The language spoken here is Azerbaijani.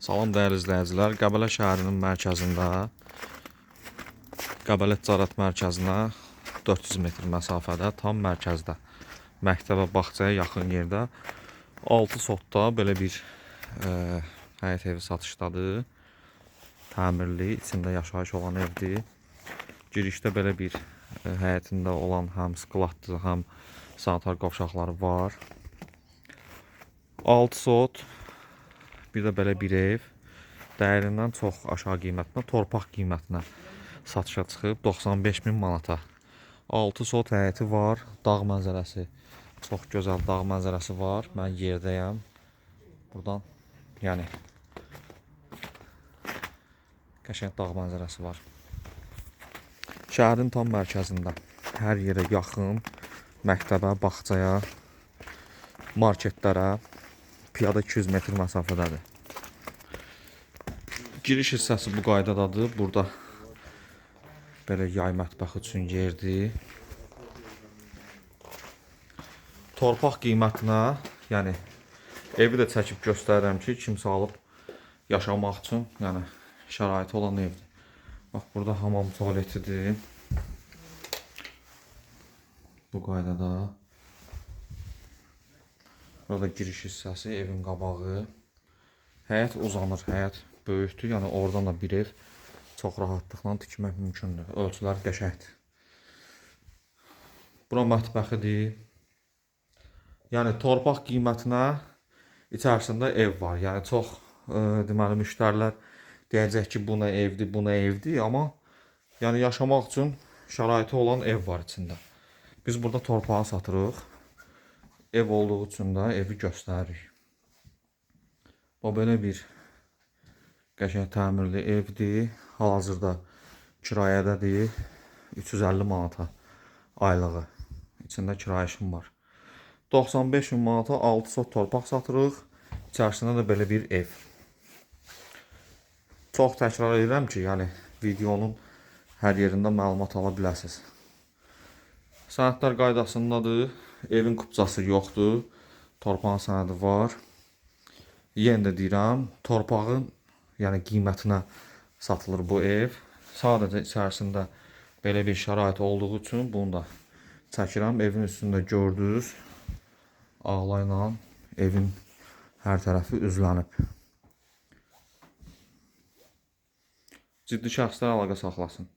Salam dəyərli izləyicilər, Qəbələ şəhərinin mərkəzində, Qəbələ Ticarət Mərkəzinə 400 metr məsafədə, tam mərkəzdə, məktəbə, bağçaya yaxın yerdə 6 sotda belə bir həyət evi satışdadır. Təmirli, içində yaşayış olan evdir. Girişdə belə bir həyətində olan həm skladdır, həm sanitar qovşaqları var. 6 sot. Bir də belə bir ev dəyərindən çox aşağı qiymətinə, torpaq qiymətinə satışa çıxıb 95.000 manata. 6 sot həyəti var, dağ mənzərəsi, çox gözəl dağ mənzərəsi var. Mən yerdəyəm. Buradan, yəni qəşəng dağ mənzərəsi var. Şəhərin tam mərkəzində, hər yerə yaxın, məktəbə, bağçaya, marketlərə piyada 200 metr məsafədədir. Giriş hissəsi bu qaydadadır. Burada belə yay mətbəxi üçün yerdir. Torpaq qiymətinə, yəni evi də çəkib göstərirəm ki, kimsə alıb yaşamaq üçün, yəni şəraiti olan evdir. Bax, burada hamam tualetidir. Bu qaydada. Burada giriş hissəsi, evin qabağı. Həyət uzanır, həyət böyükdür. Yəni oradan da bir ev çox rahatlıqla tikmək mümkündür. Ölçülər qəşəngdir. Bura mətbəxidir. Yəni torpaq qiymətinə içərisində ev var. Yəni çox deməli müştərilər deyəcək ki, bu nə evdir, bu nə evdir, amma yəni yaşamaq üçün şəraiti olan ev var içində. Biz burada torpağı satırıq. Ev olduğu üçün də evi göstəririk. Bu belə bir qəşəng təmirli evdir. Hal-hazırda kirayədədir. 350 manata aylığı. İçində kirayəşim var. 95.000 manata 6 sot torpaq satırıq. İçərisində də belə bir ev. Çox təkrar edirəm ki, yəni videonun hər yerində məlumat ala biləsiniz. Sənədlər qaydasındadır. Evin kupçası yoxdur. Torpağın sənədi var. Yenə də deyirəm, torpağın yəni qiymətinə satılır bu ev. Sadəcə içərisində belə bir şərait olduğu üçün bunu da çəkirəm. Evin üstündə gördünüz, ağlayla evin hər tərəfi üzlənib. Ciddi şəxslər əlaqə saxlasın.